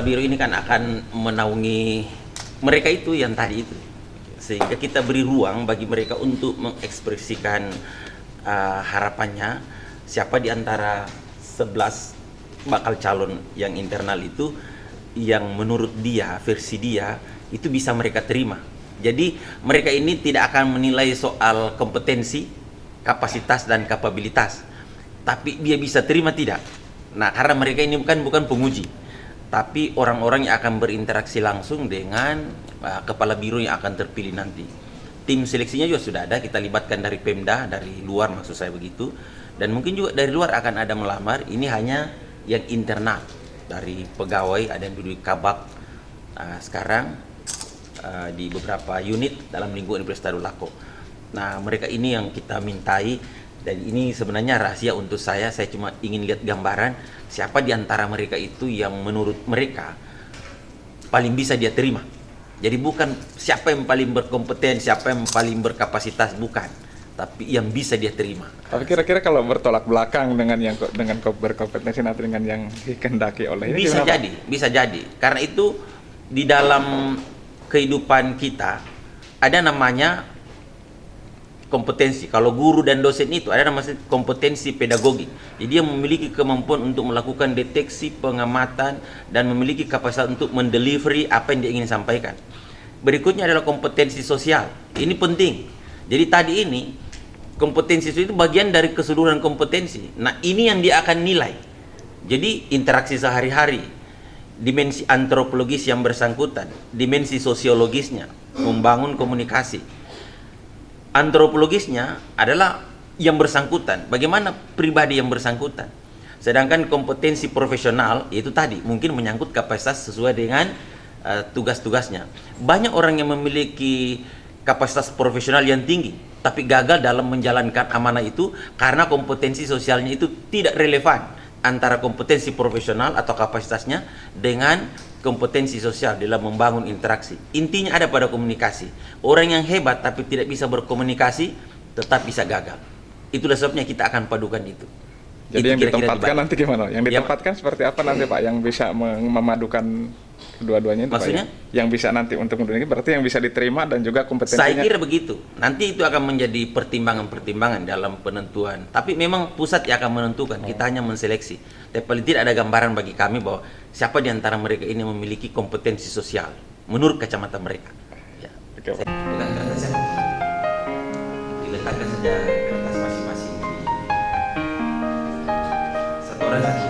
kepala biro ini kan akan menaungi mereka itu yang tadi itu, sehingga kita beri ruang bagi mereka untuk mengekspresikan harapannya siapa di antara 11 bakal calon yang internal itu yang menurut dia, versi dia itu bisa mereka terima. Jadi mereka ini tidak akan menilai soal kompetensi, kapasitas dan kapabilitas, tapi dia bisa terima tidak. Nah, karena mereka ini bukan penguji, tapi orang-orang yang akan berinteraksi langsung dengan kepala biro yang akan terpilih nanti. Tim seleksinya juga sudah ada, kita libatkan dari Pemda, dari luar maksud saya begitu, dan mungkin juga dari luar akan ada melamar. Ini hanya yang internal, dari pegawai, ada yang duduk kabak sekarang di beberapa unit dalam lingkungan Universitas Tadulako Lako. Nah, mereka ini yang kita mintai, dan ini sebenarnya rahasia untuk saya cuma ingin lihat gambaran siapa di antara mereka itu yang menurut mereka paling bisa dia terima. Jadi bukan siapa yang paling berkompeten, siapa yang paling berkapasitas, bukan, tapi yang bisa dia terima. Tapi kira-kira kalau bertolak belakang dengan berkompetensi nanti dengan yang dikehendaki oleh ini bisa jadi. Karena itu di dalam kehidupan kita ada namanya kompetensi. Kalau guru dan dosen itu ada namanya kompetensi pedagogi. Jadi dia memiliki kemampuan untuk melakukan deteksi, pengamatan, dan memiliki kapasitas untuk mendelivery apa yang dia ingin sampaikan. Berikutnya adalah kompetensi sosial. Ini penting. Jadi tadi ini kompetensi itu bagian dari keseluruhan kompetensi. Nah, ini yang dia akan nilai. Jadi interaksi sehari-hari, dimensi antropologis yang bersangkutan, dimensi sosiologisnya, membangun komunikasi. Antropologisnya adalah yang bersangkutan, bagaimana pribadi yang bersangkutan. Sedangkan kompetensi profesional itu tadi mungkin menyangkut kapasitas sesuai dengan tugas-tugasnya. Banyak orang yang memiliki kapasitas profesional yang tinggi tapi gagal dalam menjalankan amanah itu karena kompetensi sosialnya itu tidak relevan antara kompetensi profesional atau kapasitasnya dengan kompetensi sosial dalam membangun interaksi. Intinya ada pada komunikasi. Orang yang hebat tapi tidak bisa berkomunikasi tetap bisa gagal. Itulah sebabnya kita akan padukan itu. Jadi yang ditempatkan nanti gimana? Yang ditempatkan seperti apa nanti Pak? Yang bisa memadukan kedua-duanya itu maksudnya? Pak, ya? Yang bisa nanti untuk menduduki berarti yang bisa diterima dan juga kompetensinya. Saya kira begitu. Nanti itu akan menjadi pertimbangan-pertimbangan dalam penentuan. Tapi memang pusat yang akan menentukan. Kita hanya menseleksi. Tapi paling tidak ada gambaran bagi kami bahwa siapa di antara mereka ini memiliki kompetensi sosial menurut kacamata mereka. Ya. Oke, Pak. Bukan kertas diletakkan saja kertas masing-masing. Satu orang saja.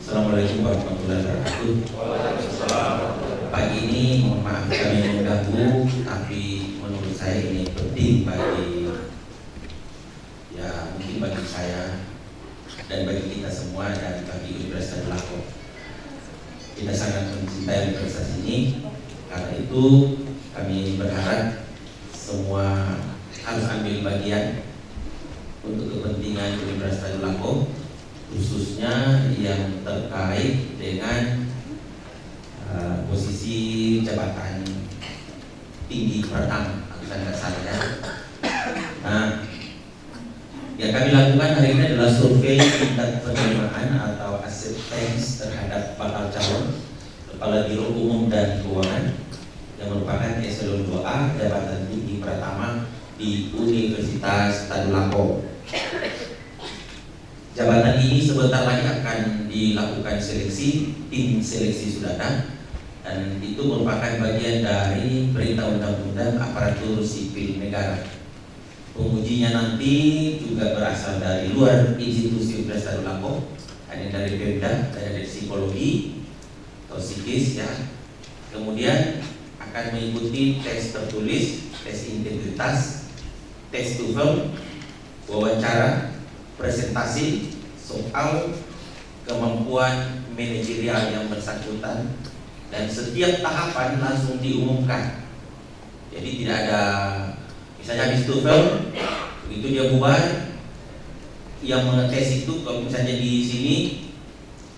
Assalamualaikum warahmatullahi wabarakatuh. Pagi ini mohon maaf kami mengganggu, tapi menurut saya ini penting bagi mungkin bagi saya dan bagi kita semua dan bagi Universitas Tadulako Lako. Kita sangat mencintai universitas ini, karena itu kami berharap semua harus ambil bagian untuk kepentingan Universitas Tadulako Lako, khususnya yang terkait dengan posisi jabatan tinggi pertama atau tidak salah. Nah, yang kami lakukan hari ini adalah survei tingkat penerimaan atau acceptance terhadap bakal calon kepala biro umum dan keuangan yang merupakan eselon 2A jabatan tinggi pertama di Universitas Tadulako. Jabatan ini sebentar lagi akan dilakukan seleksi, tim seleksi sudah ada, dan itu merupakan bagian dari perintah undang-undang aparatur sipil negara. Pengujinya nanti juga berasal dari luar institusi Universitas Tadulako Lako, ada dari Pemda, ada dari psikologi atau psikis ya. Kemudian akan mengikuti tes tertulis, tes integritas, tes TOEFL, wawancara, presentasi, soal, kemampuan manajerial yang bersangkutan, dan setiap tahapan langsung diumumkan. Jadi tidak ada, misalnya habis TOEFL, begitu dia bubar, yang mengetes itu kalau misalnya di sini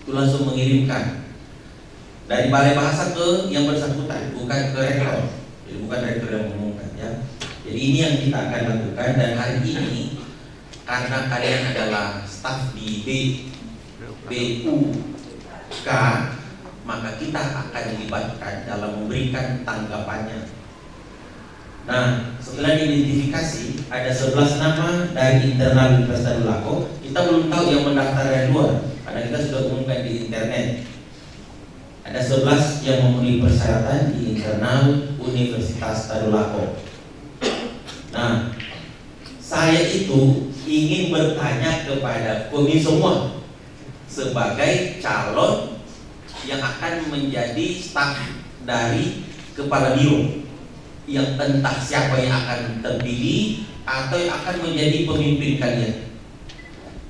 itu langsung mengirimkan dari balai bahasa ke yang bersangkutan, bukan ke rektor. Jadi bukan rektor yang mengumumkan ya. Jadi ini yang kita akan lakukan, dan hari ini karena kalian adalah staf di BUK, maka kita akan dilibatkan dalam memberikan tanggapannya. Nah, setelah diidentifikasi ada 11 nama dari internal Universitas Tadulako. Kita belum tahu yang mendaftar dari luar, karena kita sudah umumkan di internet. Ada 11 yang memenuhi persyaratan di internal Universitas Tadulako. Nah, saya itu ingin bertanya kepada kami semua sebagai calon yang akan menjadi staf dari kepala biro, yang entah siapa yang akan terpilih atau yang akan menjadi pemimpin kalian.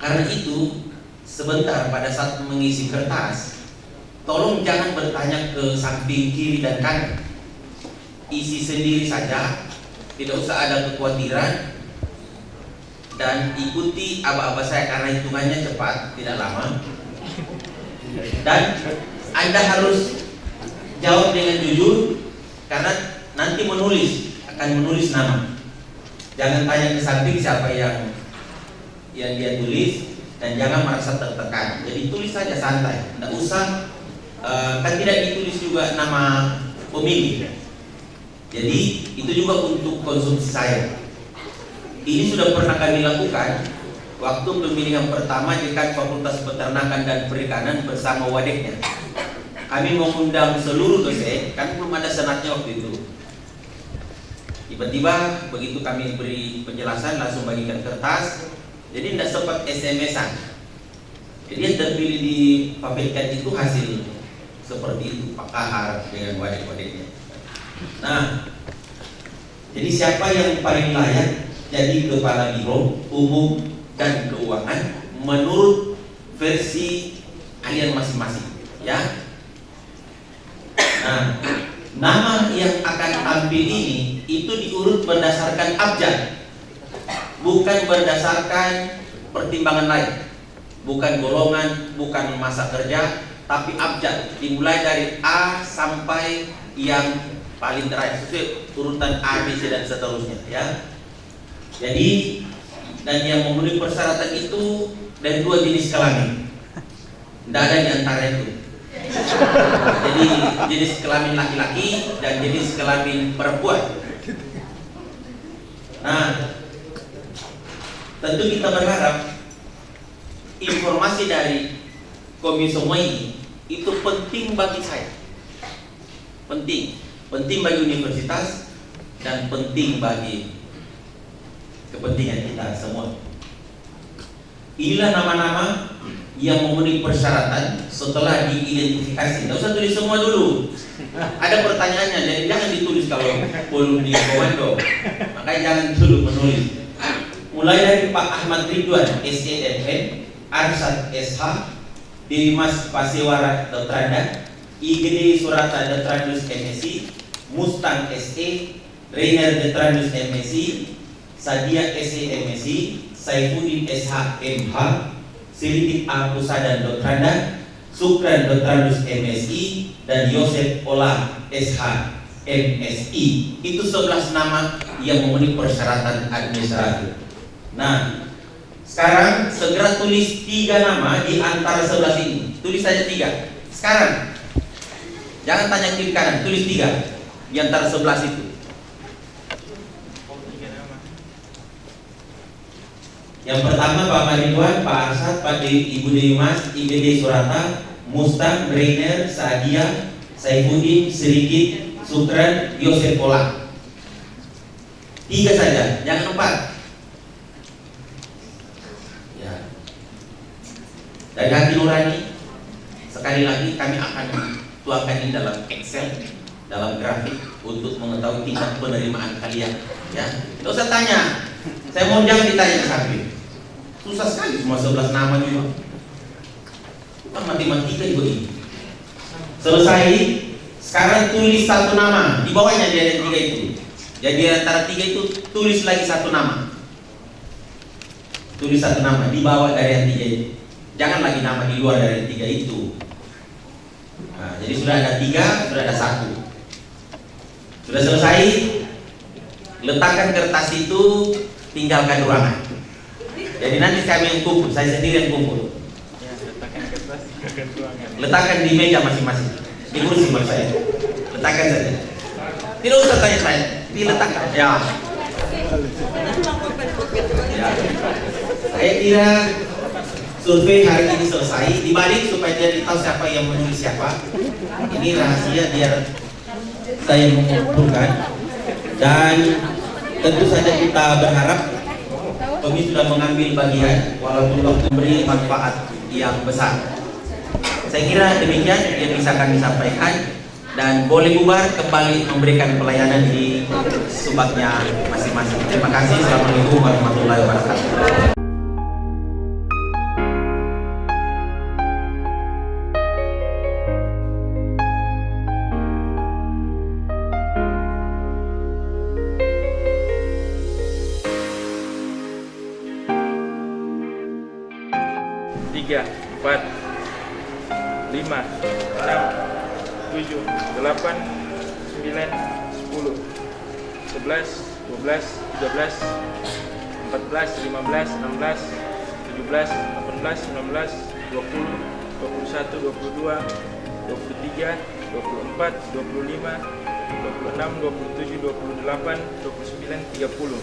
Karena itu, sebentar pada saat mengisi kertas, tolong jangan bertanya ke samping kiri dan kanan. Isi sendiri saja, tidak usah ada kekhawatiran, dan ikuti aba-aba saya karena hitungannya cepat, tidak lama. Dan Anda harus jawab dengan jujur, karena nanti akan menulis nama. Jangan tanya ke samping siapa yang dia tulis, dan jangan merasa tertekan. Jadi tulis saja santai, tidak usah kan tidak ditulis juga nama pemilih. Jadi itu juga untuk konsumsi saya. Ini sudah pernah kami lakukan waktu pemilihan pertama di Fakultas Peternakan dan Perikanan bersama wadeknya. Kami mengundang seluruh dosen, kan belum ada senatnya waktu itu. Tiba-tiba begitu kami beri penjelasan langsung bagikan kertas. Jadi tidak sempat SMS-an. Jadi yang terpilih di Fakultas itu hasil seperti itu, Pak Kahar dengan wadek-wadeknya. Nah, jadi siapa yang paling layak jadi kepala biro umum dan keuangan menurut versi kalian masing-masing, ya. Nah, nama yang akan tampil ini itu diurut berdasarkan abjad, bukan berdasarkan pertimbangan lain, bukan golongan, bukan masa kerja, tapi abjad, dimulai dari A sampai yang paling terakhir sesuai urutan A, B, C dan seterusnya, ya. Jadi, dan yang memenuhi persyaratan itu dari 2 jenis kelamin, tidak ada di antara itu. Jadi jenis kelamin laki-laki dan jenis kelamin perempuan. Nah, tentu kita berharap informasi dari Komisi semua ini itu penting bagi saya, penting bagi universitas dan penting bagi kepentingan kita semua. Inilah nama-nama yang memenuhi persyaratan setelah diidentifikasi. Tidak usah tulis semua dulu. Ada pertanyaannya, jadi jangan ditulis kalau belum di komando. Makanya jangan dulu menulis. Mulai dari Pak Ahmad Ridwan, SEMM, Arsad SH, Dimas Pasewara Dotranda, IGD Surata Dotrandus MSI, Mustang SE, Rainer Dotrandus MSI, Sadia SE MSI, Saifuddin SH MH, Silitik A Pusada Dotranda, Sukran Dotrandus MSI, dan Yosef Ola SH MSI. Itu 11 nama yang memenuhi persyaratan administratif. Nah, sekarang segera tulis 3 nama di antara 11 ini. Tulis saja 3. Sekarang jangan tanya kiri kanan, tulis 3 di antara 11 itu. Yang pertama Pak Maridwan, Pak Arsad, Pak Ibu Dewi Mas, IBD Surata, Mustang, Rainer, Sadia, Saifuddin, Sedikit, Sukran, Yosef Ola. 3 saja, jangan 4. Ya. Dari hati nurani, sekali lagi kami akan tuangkan ini dalam Excel dalam grafik untuk mengetahui tingkat penerimaan kalian. Ya, tidak usah tanya. Saya mau jangan ditanya sampai. Susah sekali semua 11 nama juga. Kan matematika juga ini. Selesai. Sekarang tulis satu nama di bawahnya di ada 3 itu. Jadi antara 3 itu tulis lagi satu nama. Tulis satu nama di bawah dari yang 3 itu. Jangan lagi nama di luar dari 3 itu. Nah, jadi sudah ada 3, sudah ada 1. Sudah selesai. Letakkan kertas itu, tinggalkan ruangan. Jadi nanti kami yang kumpul, saya sendiri yang kumpul. Letakkan kertas, tinggalkan ruangan. Letakkan di meja masing-masing. Di kursi maksud saya. Letakkan saja. Tidak usah tanya-tanya, diletakkan. Ya. Ya. Saya kira survei hari ini selesai. Dibalik supaya dia tahu siapa yang menulis siapa. Ini rahasia biar saya mengumpulkan. Dan tentu saja kita berharap kami sudah mengambil bagian walaupun memberi manfaat yang besar. Saya kira demikian yang bisa kami sampaikan, dan boleh bubar kembali memberikan pelayanan di subaknya masing-masing. Terima kasih. Assalamualaikum warahmatullahi wabarakatuh. Tiga, 4, 5, 6, 7, 8, 9, 10, 11, 12, 13, 14, 15, 16, 17, 18, 19, 20, 21, 22, 23, 24, 25, 26, 27, 28, 29, 30,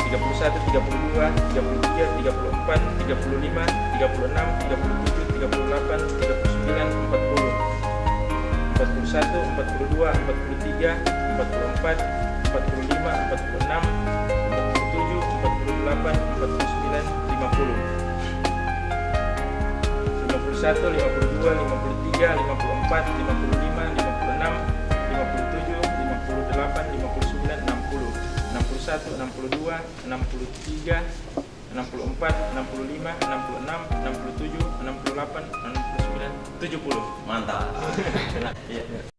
31, 32, 33, 34, 35, 36, 37, 38, 39, 40, 41, 42, 43, 44, 45, 46, 47, 48, 49, 50, 51, 52, 53, 54, 55, 56, 57, 58, 59, 60, 61, 62, 63, 64, 65, 66, 67, 68, 69, 70. Mantap. Iya.